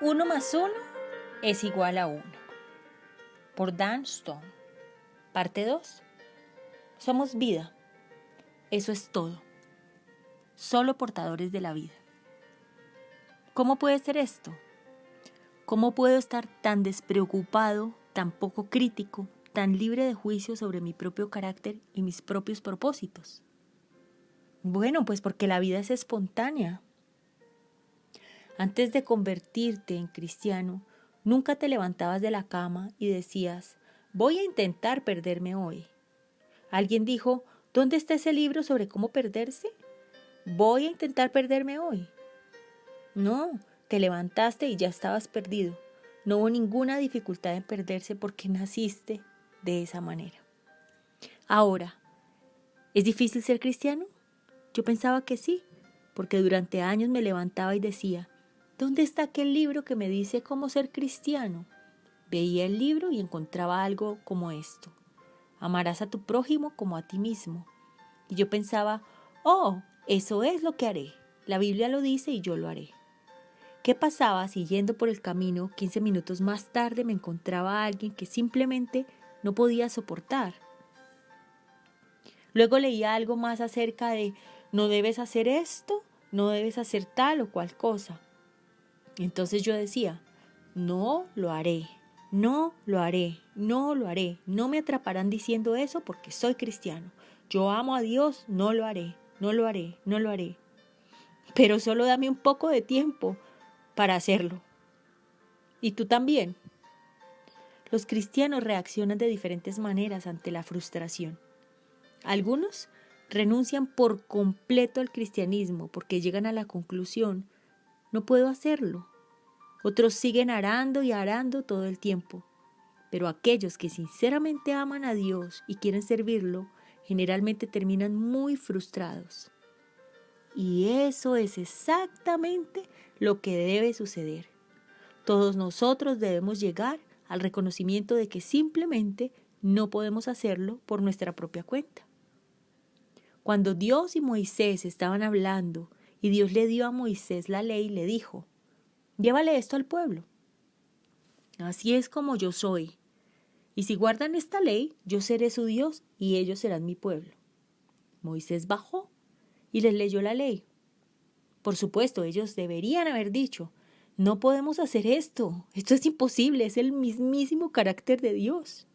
1 más 1 es igual a 1. Por Dan Stone. Parte 2. Somos vida. Eso es todo. Solo portadores de la vida. ¿Cómo puede ser esto? ¿Cómo puedo estar tan despreocupado, tan poco crítico, tan libre de juicio sobre mi propio carácter y mis propios propósitos? Bueno, pues porque la vida es espontánea. Antes de convertirte en cristiano, nunca te levantabas de la cama y decías, voy a intentar perderme hoy. Alguien dijo, ¿dónde está ese libro sobre cómo perderse? Voy a intentar perderme hoy. No, te levantaste y ya estabas perdido. No hubo ninguna dificultad en perderse porque naciste de esa manera. Ahora, ¿es difícil ser cristiano? Yo pensaba que sí, porque durante años me levantaba y decía, ¿dónde está aquel libro que me dice cómo ser cristiano? Veía el libro y encontraba algo como esto. Amarás a tu prójimo como a ti mismo. Y yo pensaba, oh, eso es lo que haré. La Biblia lo dice y yo lo haré. ¿Qué pasaba si yendo por el camino 15 minutos más tarde me encontraba a alguien que simplemente no podía soportar? Luego leía algo más acerca de no debes hacer esto, no debes hacer tal o cual cosa. Entonces yo decía, no lo haré, no lo haré, no lo haré. No me atraparán diciendo eso porque soy cristiano. Yo amo a Dios, no lo haré, no lo haré, no lo haré. Pero solo dame un poco de tiempo para hacerlo. ¿Y tú también? Los cristianos reaccionan de diferentes maneras ante la frustración. Algunos renuncian por completo al cristianismo porque llegan a la conclusión, no puedo hacerlo. Otros siguen arando y arando todo el tiempo. Pero aquellos que sinceramente aman a Dios y quieren servirlo, generalmente terminan muy frustrados. Y eso es exactamente lo que debe suceder. Todos nosotros debemos llegar al reconocimiento de que simplemente no podemos hacerlo por nuestra propia cuenta. Cuando Dios y Moisés estaban hablando y Dios le dio a Moisés la ley, le dijo, llévale esto al pueblo. Así es como yo soy. Y si guardan esta ley, yo seré su Dios y ellos serán mi pueblo. Moisés bajó y les leyó la ley. Por supuesto, ellos deberían haber dicho, no podemos hacer esto es imposible, es el mismísimo carácter de Dios.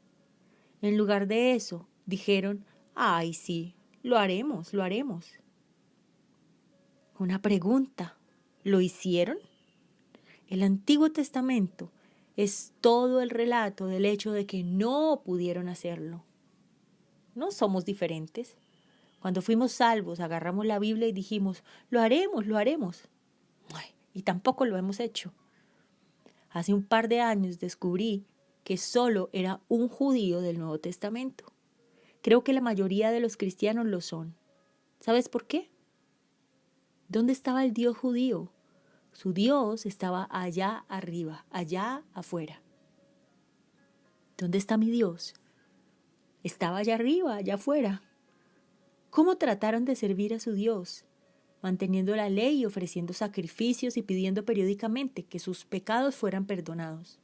En lugar de eso, dijeron, ay sí, lo haremos, lo haremos. Una pregunta, ¿lo hicieron? El Antiguo Testamento es todo el relato del hecho de que no pudieron hacerlo. No somos diferentes. Cuando fuimos salvos, agarramos la Biblia y dijimos, lo haremos, lo haremos. Y tampoco lo hemos hecho. Hace un par de años descubrí que solo era un judío del Nuevo Testamento. Creo que la mayoría de los cristianos lo son. ¿Sabes por qué? ¿Dónde estaba el Dios judío? Su Dios estaba allá arriba, allá afuera. ¿Dónde está mi Dios? Estaba allá arriba, allá afuera. ¿Cómo trataron de servir a su Dios? Manteniendo la ley y ofreciendo sacrificios y pidiendo periódicamente que sus pecados fueran perdonados.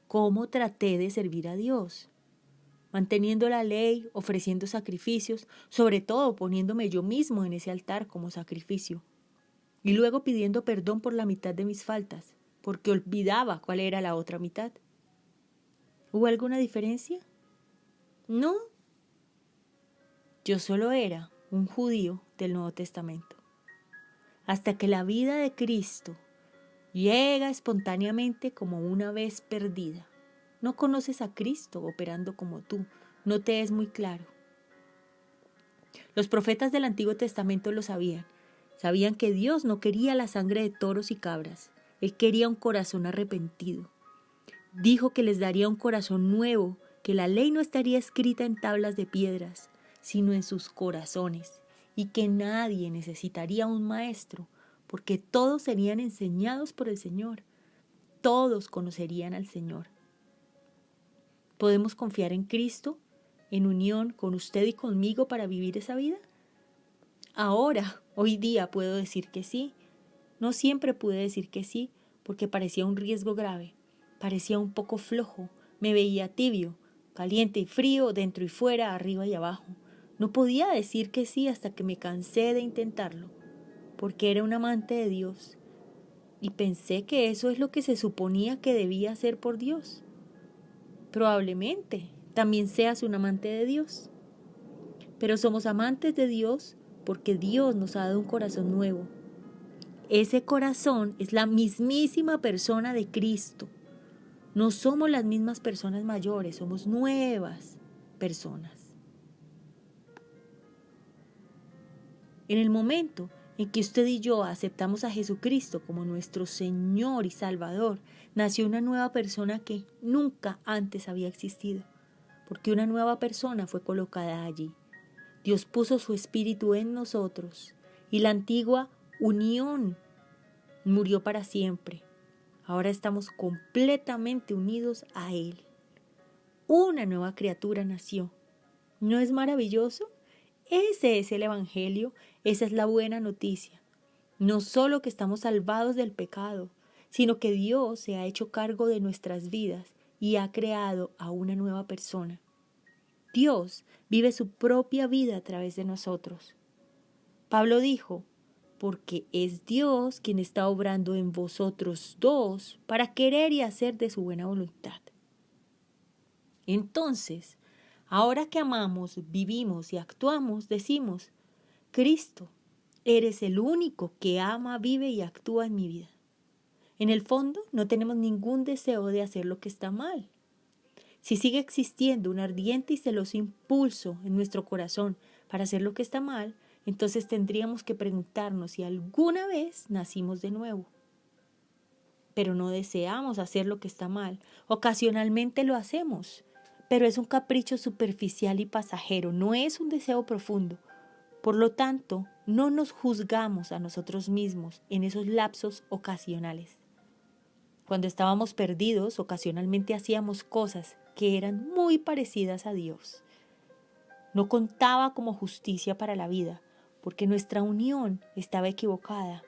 ¿Cómo traté de servir a Dios? Manteniendo la ley, ofreciendo sacrificios, sobre todo poniéndome yo mismo en ese altar como sacrificio. Y luego pidiendo perdón por la mitad de mis faltas, porque olvidaba cuál era la otra mitad. ¿Hubo alguna diferencia? No. Yo solo era un judío del Nuevo Testamento. Hasta que la vida de Cristo llega espontáneamente como una vez perdida. No conoces a Cristo operando como tú, no te es muy claro. Los profetas del Antiguo Testamento lo sabían. Sabían que Dios no quería la sangre de toros y cabras. Él quería un corazón arrepentido. Dijo que les daría un corazón nuevo, que la ley no estaría escrita en tablas de piedras, sino en sus corazones, y que nadie necesitaría un maestro, porque todos serían enseñados por el Señor. Todos conocerían al Señor. ¿Podemos confiar en Cristo, en unión con usted y conmigo para vivir esa vida? Ahora, hoy día puedo decir que sí. No siempre pude decir que sí, porque parecía un riesgo grave. Parecía un poco flojo, me veía tibio, caliente y frío, dentro y fuera, arriba y abajo. No podía decir que sí hasta que me cansé de intentarlo, porque era un amante de Dios, y pensé que eso es lo que se suponía que debía hacer por Dios. Probablemente también seas un amante de Dios, pero somos amantes de Dios porque Dios nos ha dado un corazón nuevo. Ese corazón es la mismísima persona de Cristo. No somos las mismas personas mayores, somos nuevas personas. En el momento en que usted y yo aceptamos a Jesucristo como nuestro Señor y Salvador, nació una nueva persona que nunca antes había existido, porque una nueva persona fue colocada allí. Dios puso su espíritu en nosotros y la antigua unión murió para siempre. Ahora estamos completamente unidos a Él. Una nueva criatura nació. ¿No es maravilloso? Ese es el Evangelio, esa es la buena noticia. No solo que estamos salvados del pecado, sino que Dios se ha hecho cargo de nuestras vidas y ha creado a una nueva persona. Dios vive su propia vida a través de nosotros. Pablo dijo, porque es Dios quien está obrando en vosotros dos para querer y hacer de su buena voluntad. Entonces, ahora que amamos, vivimos y actuamos, decimos, Cristo, eres el único que ama, vive y actúa en mi vida. En el fondo, no tenemos ningún deseo de hacer lo que está mal. Si sigue existiendo un ardiente y celoso impulso en nuestro corazón para hacer lo que está mal, entonces tendríamos que preguntarnos si alguna vez nacimos de nuevo. Pero no deseamos hacer lo que está mal. Ocasionalmente lo hacemos, pero es un capricho superficial y pasajero, no es un deseo profundo. Por lo tanto, no nos juzgamos a nosotros mismos en esos lapsos ocasionales. Cuando estábamos perdidos, ocasionalmente hacíamos cosas que eran muy parecidas a Dios. No contaba como justicia para la vida, porque nuestra unión estaba equivocada.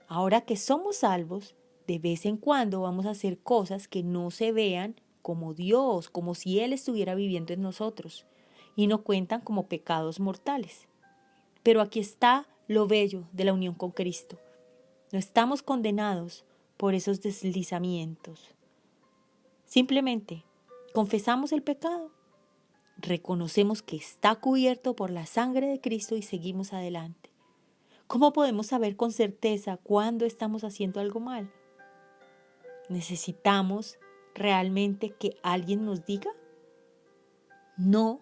Ahora que somos salvos, de vez en cuando vamos a hacer cosas que no se vean como Dios, como si Él estuviera viviendo en nosotros, y no cuentan como pecados mortales. Pero aquí está lo bello de la unión con Cristo. No estamos condenados por esos deslizamientos. Simplemente confesamos el pecado, reconocemos que está cubierto por la sangre de Cristo y seguimos adelante. ¿Cómo podemos saber con certeza cuándo estamos haciendo algo mal? ¿Necesitamos realmente que alguien nos diga? No,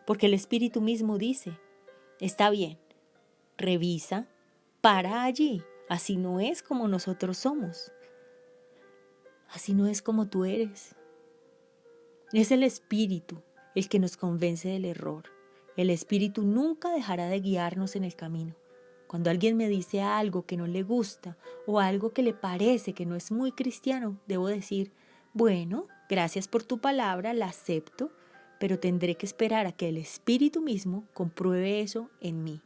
porque el Espíritu mismo dice, está bien, revisa, para allí, así no es como nosotros somos, así no es como tú eres. Es el Espíritu el que nos convence del error. El Espíritu nunca dejará de guiarnos en el camino. Cuando alguien me dice algo que no le gusta o algo que le parece que no es muy cristiano, debo decir, bueno, gracias por tu palabra, la acepto, pero tendré que esperar a que el Espíritu mismo compruebe eso en mí.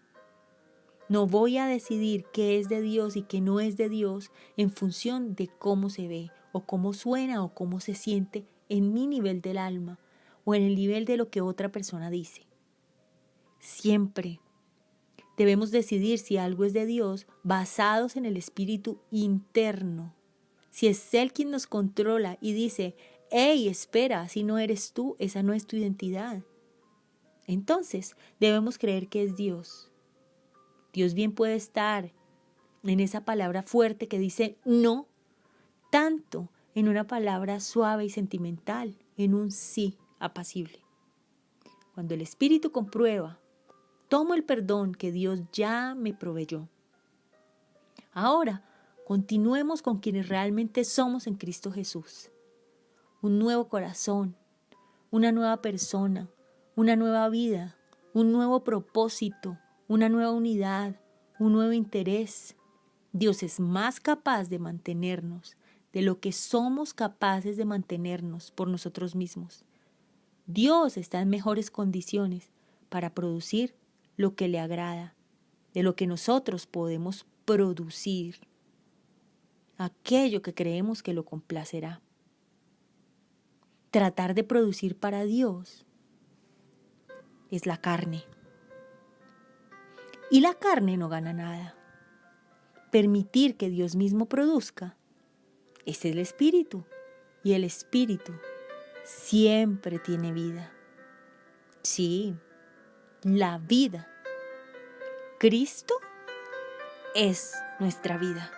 No voy a decidir qué es de Dios y qué no es de Dios en función de cómo se ve o cómo suena o cómo se siente en mi nivel del alma o en el nivel de lo que otra persona dice. Siempre debemos decidir si algo es de Dios basados en el espíritu interno. Si es Él quien nos controla y dice, hey, espera, si no eres tú, esa no es tu identidad. Entonces debemos creer que es Dios. Dios bien puede estar en esa palabra fuerte que dice no, tanto en una palabra suave y sentimental, en un sí apacible. Cuando el Espíritu comprueba, tomo el perdón que Dios ya me proveyó. Ahora, continuemos con quienes realmente somos en Cristo Jesús. Un nuevo corazón, una nueva persona, una nueva vida, un nuevo propósito, una nueva unidad, un nuevo interés. Dios es más capaz de mantenernos de lo que somos capaces de mantenernos por nosotros mismos. Dios está en mejores condiciones para producir lo que le agrada, de lo que nosotros podemos producir. aquello que creemos que lo complacerá. Tratar de producir para Dios es la carne. Y la carne no gana nada. Permitir que Dios mismo produzca es el espíritu. Y el espíritu siempre tiene vida. Sí, la vida. Cristo es nuestra vida.